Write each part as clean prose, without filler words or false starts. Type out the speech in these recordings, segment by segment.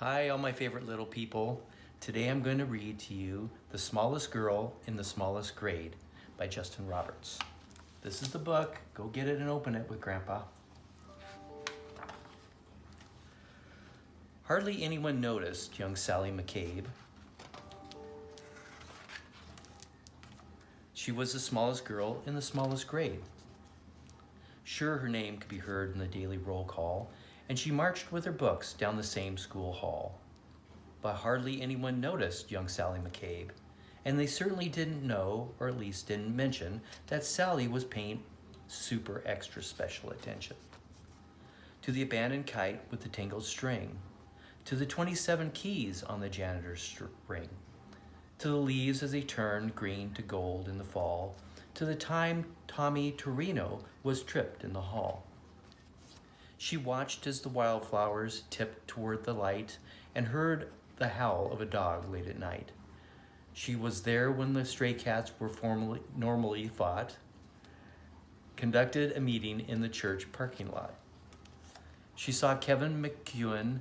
Hi, all my favorite little people. Today I'm going to read to you The Smallest Girl in the Smallest Grade by Justin Roberts. This is the book. Go get it and open it with Grandpa. Hardly anyone noticed young Sally McCabe. She was the smallest girl in the smallest grade. Sure, her name could be heard in the daily roll call, and she marched with her books down the same school hall. But hardly anyone noticed young Sally McCabe, and they certainly didn't know, or at least didn't mention, that Sally was paying super extra special attention. To the abandoned kite with the tangled string, to the 27 keys on the janitor's ring, to the leaves as they turned green to gold in the fall, to the time Tommy Torino was tripped in the hall. She watched as the wildflowers tipped toward the light and heard the howl of a dog late at night. She was there when the stray cats were normally fought, conducted a meeting in the church parking lot. She saw Kevin McEwen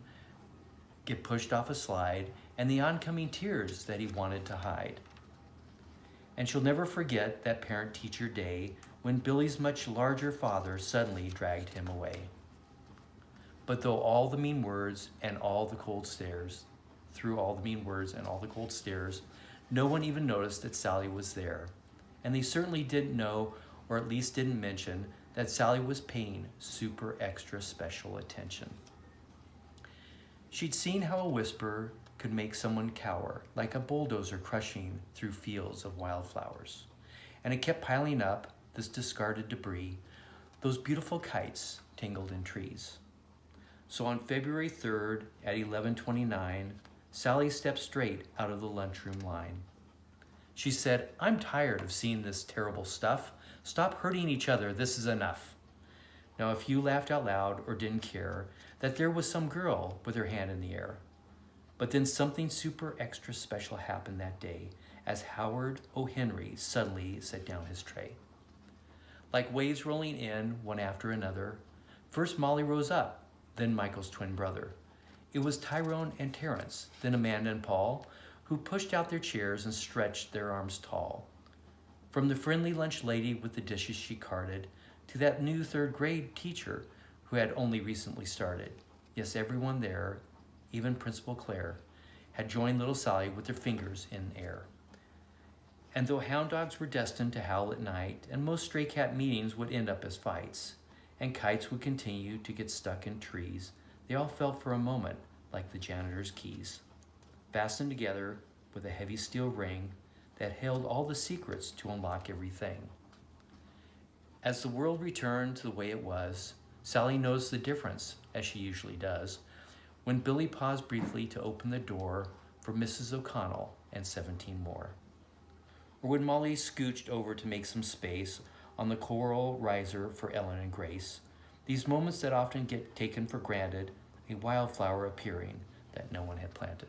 get pushed off a slide and the oncoming tears that he wanted to hide. And she'll never forget that parent-teacher day when Billy's much larger father suddenly dragged him away. But through all the mean words and all the cold stares, no one even noticed that Sally was there. And they certainly didn't know, or at least didn't mention, that Sally was paying super extra special attention. She'd seen how a whisper could make someone cower, like a bulldozer crushing through fields of wildflowers. And it kept piling up, this discarded debris, those beautiful kites tangled in trees. So on February 3rd at 11:29, Sally stepped straight out of the lunchroom line. She said, "I'm tired of seeing this terrible stuff. Stop hurting each other, this is enough." Now, if you laughed out loud or didn't care that there was some girl with her hand in the air. But then something super extra special happened that day as Howard O. Henry suddenly set down his tray. Like waves rolling in one after another, first Molly rose up, then Michael's twin brother. It was Tyrone and Terrence, then Amanda and Paul, who pushed out their chairs and stretched their arms tall. From the friendly lunch lady with the dishes she carted, to that new third grade teacher who had only recently started. Yes, everyone there, even Principal Claire, had joined little Sally with their fingers in air. And though hound dogs were destined to howl at night, and most stray cat meetings would end up as fights, and kites would continue to get stuck in trees, they all felt for a moment like the janitor's keys, fastened together with a heavy steel ring that held all the secrets to unlock everything. As the world returned to the way it was, Sally noticed the difference, as she usually does, when Billy paused briefly to open the door for Mrs. O'Connell and 17 more. Or when Molly scooched over to make some space on the coral riser for Ellen and Grace, these moments that often get taken for granted, a wildflower appearing that no one had planted.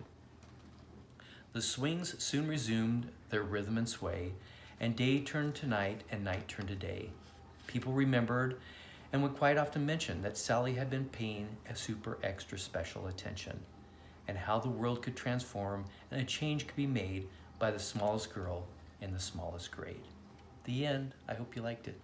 The swings soon resumed their rhythm and sway, and day turned to night and night turned to day. People remembered and would quite often mention that Sally had been paying a super extra special attention, and how the world could transform and a change could be made by the smallest girl in the smallest grade. The end. I hope you liked it.